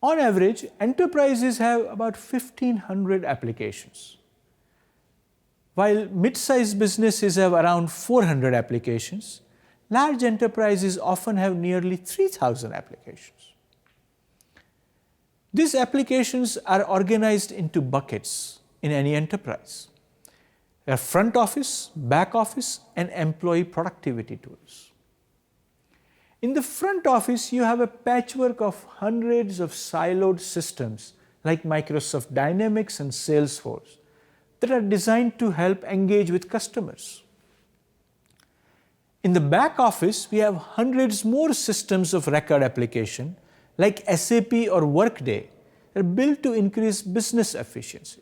On average, enterprises have about 1,500 applications, while mid-sized businesses have around 400 applications. Large enterprises often have nearly 3,000 applications. These applications are organized into buckets in any enterprise. There are front office, back office, and employee productivity tools. In the front office, you have a patchwork of hundreds of siloed systems like Microsoft Dynamics and Salesforce that are designed to help engage with customers. In the back office, we have hundreds more systems of record application like SAP or Workday that are built to increase business efficiency.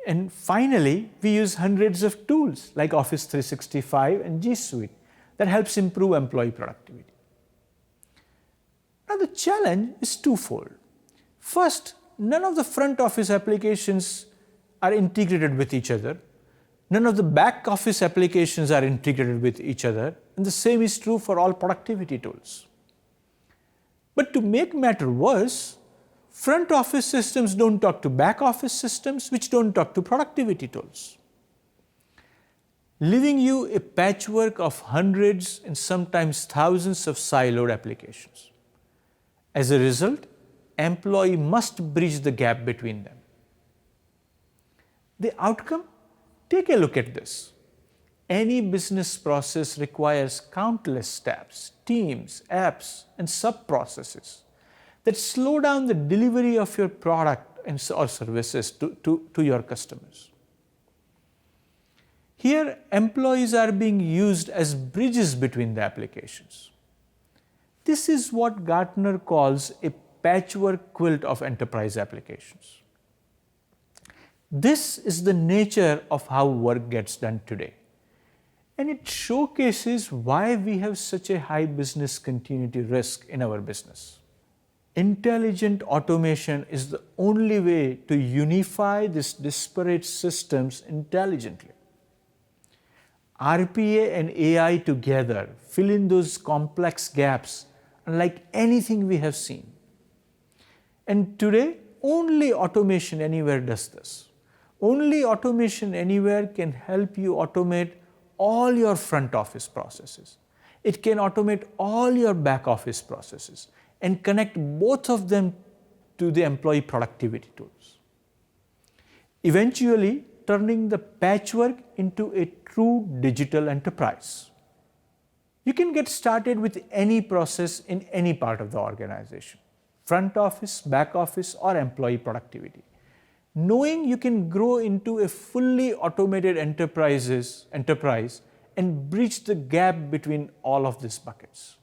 And finally, we use hundreds of tools like Office 365 and G Suite that helps improve employee productivity. Now the challenge is twofold. First, none of the front office applications are integrated with each other. None of the back office applications are integrated with each other, and the same is true for all productivity tools. But to make matter worse, front office systems don't talk to back office systems, which don't talk to productivity tools, leaving you a patchwork of hundreds and sometimes thousands of siloed applications. As a result, employee must bridge the gap between them. The outcome? Take a look at this. Any business process requires countless steps, teams, apps, and sub-processes that slow down the delivery of your product or services to your customers. Here, employees are being used as bridges between the applications. This is what Gartner calls a patchwork quilt of enterprise applications. This is the nature of how work gets done today. And it showcases why we have such a high business continuity risk in our business. Intelligent automation is the only way to unify these disparate systems intelligently. RPA and AI together fill in those complex gaps unlike anything we have seen. And today, only Automation Anywhere does this. Only Automation Anywhere can help you automate all your front office processes. It can automate all your back office processes and connect both of them to the employee productivity tools, eventually turning the patchwork into a true digital enterprise. You can get started with any process in any part of the organization, front office, back office, or employee productivity, knowing you can grow into a fully automated enterprise and bridge the gap between all of these buckets.